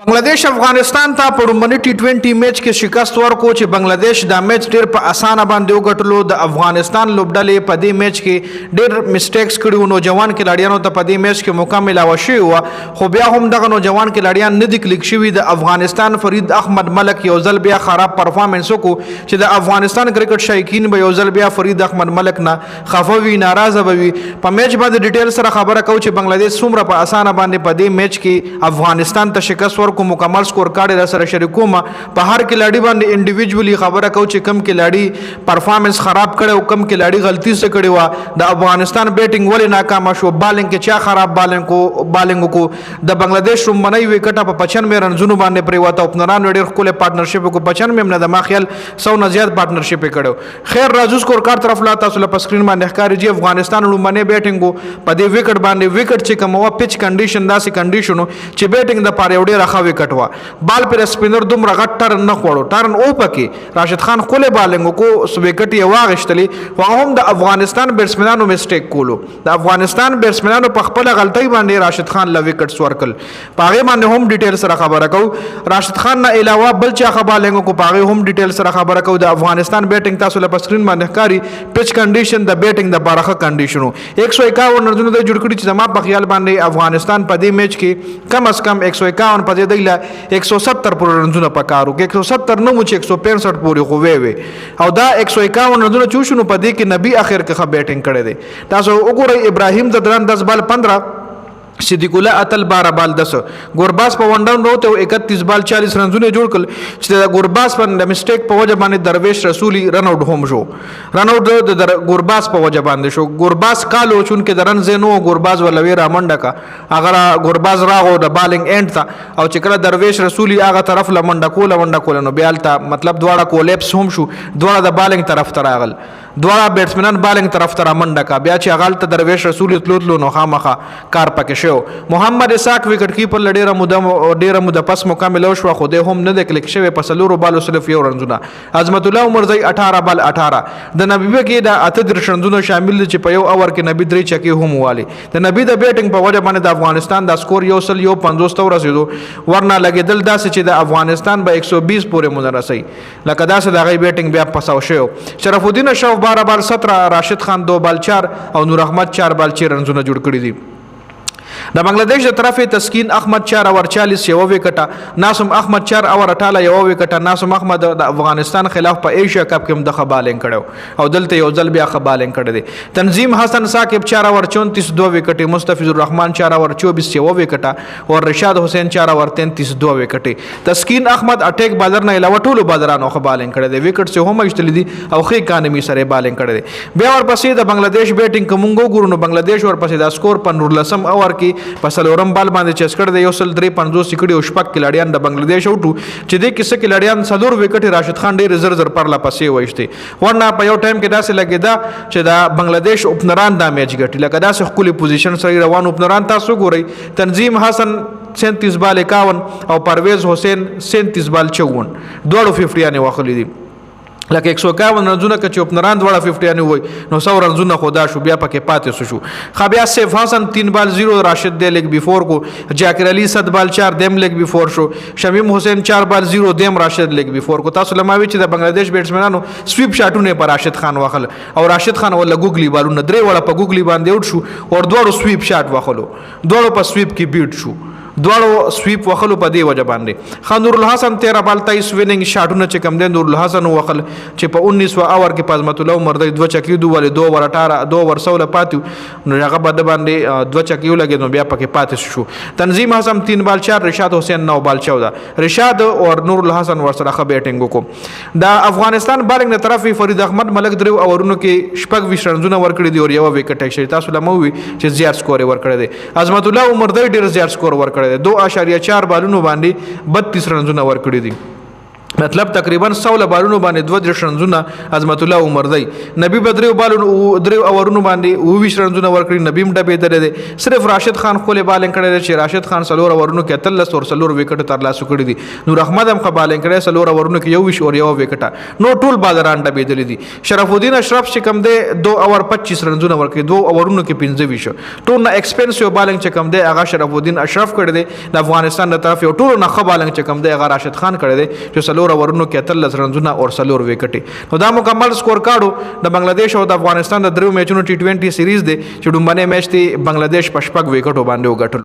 بنگلاديش افغانستان ته په لومړني ټي 20 میچ کې شکست ورکړو چې بنگلاديش دا میچ ډېر په اسانه باندې وګټلو. د افغانستان لوبډلې په دې میچ کې ډېر میسټیکس کړي، نوجوان کلاډیانو ته په دې میچ کې موقع ملاوه شوې وه، خو بیا هم دغه نوجوان کلاډیان نه دي کلیک شوي. د افغانستان فرید احمد ملک یو ځل بیا خراب پرفارمنس وکړو چې د افغانستان کرکټ شایقین به یو ځل بیا فرید احمد ملک نه خفه وي، ناراضه به وي. په میچ باندې ډیټیل سره خبره کوو چې بنگلاديش څومره په اسانه باندې په دې میچ کې افغانستان ته شکست کو مکمل سکور کارډ را سره شریکوم. په هر کلاډي باندې انډیویډوالي خبره کو چې کم کلاډي پرفارمنس خراب کړي او کم کلاډي غلطي څه کړي و. د افغانستان بیټینګ ولې ناکام شو، بالینګ کې چا خراب بالینګ کو. د بنگلاديش رومنۍ وکټه په 95 رنزونو باندې پریواته. اوپنران ډېر خپل پارټنرشپ کو 95 نه د ما خیال 100 نه زیات پارټنرشپ کړو. خیر راځو سکور کارډ طرف لا تاسو په سکرین باندې ښکاري چې افغانستان رومنۍ بیټینګ په دې وکټ باندې وکټ چې کوم و پچ کنډیشن داسې کنډیشنو چې بیټینګ د پاره وړي راخه وکټ بال پر سپینر دومره غټ ټرن نه خوړو، ټرن او پکې راشد خان خپل بالنګ کو وکټ یې واغشتلی، خو هم د افغانستان بیټسمنانو میسټیک کولو. د افغانستان بیټسمنانو په خپل غلطۍ باندې راشد خان له وکټ ورکل. پاغه باندې هم ډیټیل سره خبره کو. راشد خان نه علاوه بل چا بالنګ کو پاغه هم ډیټیل سره خبره کو. د افغانستان بیټینګ تاسو له سکرین باندې ښکاری پچ کنډیشن د بیټینګ د بارخه کنډیشنو 151 رنونه د جوړ کړی چې زما په خیال باندې افغانستان په دې میچ کې کم از کم 151 په دې دی 170 پورې رنزونه پکارو کې 170 نه مو چې 165 پورې خو وي او دا 151 رنزونه چوشنو په دې کې نبی اخر کې بیټینګ کړي دي. تاسو وګورئ ابراهیم د دران 10 بال 15، صدیق الله اتل 12 بال 10، ګورباس په ون ډاون وروته 31 بال 40 رنزونه جوړ کړل چې د ګورباس په میسټیک په وجه باندې درویش رسولي رن اوټ هم شو. رن اوټ د ګورباس په وجه باندې شو. ګورباس کالو چون کې د رن زینو ګورباس ولوي را منډه کا اگر ګورباس راغو د بالینګ اینډ ته او چې کله درویش رسولي هغه طرف لمنډه کول نو بیا الته مطلب دواړه کولپس هم شو، دواړه د بالینګ طرف ته راغل، دواړه بیټسمنان بالینګ طرف ته منډه کا. بیا چې هغه ته درویش رسولي تلو نو خامخه کار پکې شو. محمد اسحاق وکټ کیپر ډیره موده پس مکمل شو، خو د هم نه د کلیک شوی په سلورو بالو صرف یو رنزونه. عظمت الله عمرزی 18 بال 18، د نبی کې د 38 رنزونه شامل دي چې په یو اور کې نبی درې چکی هم والی. د نبی د بیټینګ په وجه باندې د افغانستان د سکور یو سل یو 50 ته ورسېدو، ورنه لګیدل داسې چې د افغانستان به 120 پورې مونرسي لکه داسې د غي بیټینګ بیا پساو شو. شرف الدین اشرف 12 بال 17، راشد خان 2 بال 4 او نور احمد 4 بال 4 رنزونه جوړ کړی دي. د بنگلاديش د طرفه تسکین احمد 4 اور 40 یو وکټه، ناسم احمد 4 اور 18 یو وکټه. ناسم احمد د افغانستان خلاف په ایشیا کپ کې مدخه بالینګ کړو او دلته یو ځل بیا خبالینګ کړی دی. تنظیم حسن ثاقب 4 اور 34 2 وکټه، مستفیض الرحمن 4 اور 24 یو وکټه او رشاد حسین 4 اور 33 2 وکټه. تسکین احمد اٹیک بالر نه علاوه ټولو بالرانو خبالینګ کړی دی، وکټ سه هم اشتل دي او خې کانمی سره بالینګ کړی دی. بیا ورپسې د بنگلاديش بیټینګ کومګو ګورونو بنگلاديش ورپسې د سکور په 19 اور کې په سلورم بال باندې چسکړ د یو سل 350 سکړي او شپک کلاډیان د بنگلاديش اوټو چې د کیسه کلاډیان سلور وکټ راشد خان ډېر زر پر لا پسې وښتي. ورنه په یو ټایم کې داسې لګیدا چې د بنگلاديش اوپنران د میچ ګټي لکه داسې خپل پوزیشن سره روان اوپنران تاسو ګورئ. تنظیم حسن 37 بال 51 او پرویز حسین 37 بال 54 دوړو 50 یانه واخلي دي. لکه 151 رنزونه که چې اوپنران دواړه 50 یانه وای نو 100 رنزونه خدا شو، بیا پکې پاتې شو. خبیا سیف حسن 3 بال 0، راشد دے لیگ بیفور کو، جاکر علی 7 بال 4 دیم لیگ بیفور شو، شمیم حسین 4 بال 0 دیم راشد لیگ بیفور کو. تاسو لماوي چې د بنگلاديش بیټسمنانو سویپ شاټونه پر راشد خان واخل او راشد خان ولا ګوګلی بالونه درې وړه په ګوګلی باندې اوټ شو او دوړو سویپ شاټ واخلو، دوړو په سویپ کې بیټ شو، دوړو سویپ وخلو په دی وجه باندې. خانور الحسن 13 بال 23 ویننګ شاټونه چې کم دین نور الحسن وخل چې په 19 اور کې پازمت الله مردی 2 چکی دوه 2 ور 18 2 ور 16 پاتې نو هغه بد باندې 2 چکی لګید نو بیا پکې پاتې شو. تنظیم حسن 3 بال 4، رشاد حسین 9 بال 14، رشاد او نور الحسن ور سره بیټینګ وکړو. د افغانستان بالنګ نه طرف فرید احمد ملک درو اورونو کې شپږ 20 رنزونه ور کړی دی او یو وکټ شي. تاسو لموي چې زیات سکور ور کړی دی. عظمت الله مردی ډیر زیات سکور ور کړی دی، 2.4 بالونو باندې 32 رنزونه ور کړی دي. مطلب تقریبا 100 بالونو باندې 2 رنزونه عظمت الله عمر دی نبی بدریو بالونو 3 اورونو باندې 20 رنزونه ورکړي نبی مډه به درې صرف راشد خان خپل بالنګ کړي چې راشد خان سلور اورونو کې 13 اور سلور وکټ تر لاسو کړي دي نور احمد هم بالنګ کړي سلور اورونو کې 21 اور یو وکټ نو ټول بازاران ډبې دي دي شرف الدین اشرف چې کم دی 2 اور 25 رنزونه ورکړي 2 اورونو کې 15 ټول نه ایکسپنسیو بالنګ چې کم دی هغه شرف الدین اشرف کړي دي د افغانستان د طرف یو ټول نه خ بالنګ چې کم دی هغه راشد خان کړي دي چې سلور اورونو کې 13 رنزونه اور سلور وکټي نو دا مکمل سکور کارډو د بنگلاديش او د افغانستان د درو میچونو ټي 20 سیریز دی چې ډومبنه میچ دی بنگلاديش په 6 وکټو باندې وګټل